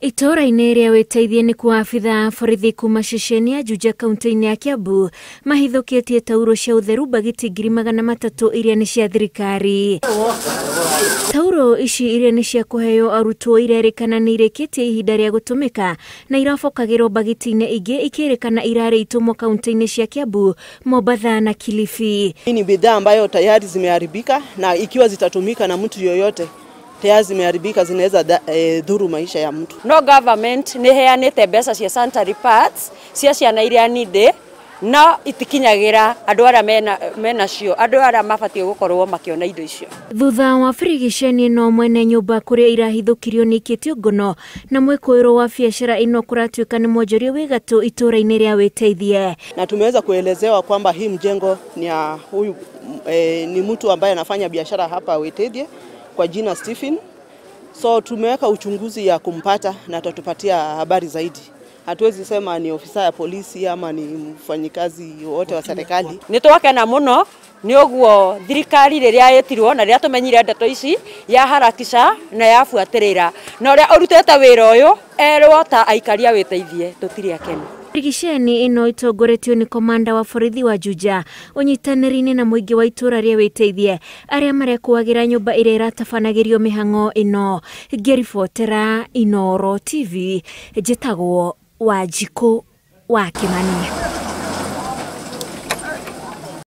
Ituura-ini ria Witeithie ni kuabitha borithi kuma ceceni ya Juja kaunti-ini ya Kiambu mahithukitie tauro cia utheru mbagiti magana matatu iria ni cia thirikari. Tauro ici iria ni cia kuheo arutwo irerikana ni irikitie ihinda ria gutumika na irabokagirwo mbagiti-ini ingi ikirikana iraritu kaunti-ini cia Kiambu, Mombasa na Kilifi. Hii ni bidhaa ambayo tayari zimeharibika na ikiwa zitatumika na mtu yoyote tayari zimeharibika zinaweza dhuru maisha ya mtu. No government ni heanite mbeca cia sanitary pads cia ciana iria ninde na itikinyagira andu ara mena cio andu ara mabatie gukorwo makiona indo icio. Thutha wa frigisheni no mwene nyumba kuria irahithukirio ni aikitio ngono na mwikoiro wa biashara ino kuratuika ni mwonjoria wigatu ituura-ini ria Witeithie. Na tumeweza kuelezewa kwamba hii mjengo ni ya huyu ni mtu ambaye anafanya biashara hapa Witeithie kwa jina Stephen. So tumeweka uchunguzi ya kumpata na tatupatia habari zaidi. Hatuwezi sema ni ofisa ya polisi ama ni mfanyikazi wote wa serikali. Nitwakena muno ni oguo thirikari riria yetirwo na riria tumenyire ndeto ici ya harakisha na yafuatirira na uria urutete wira uyu erwo ta aikaria Witeithie tutiri akena. Frigisheni ino itongoretio ni komanda wa borithi wa Juja unyitaniri-ini na muingi wa itura ria Witeithie aria marekuagira nyumba iria iratabanagĩrio mihang'o ino. Ngĩribotera Inooro TV, njĩtagwo Wanjikũ wa Kimani.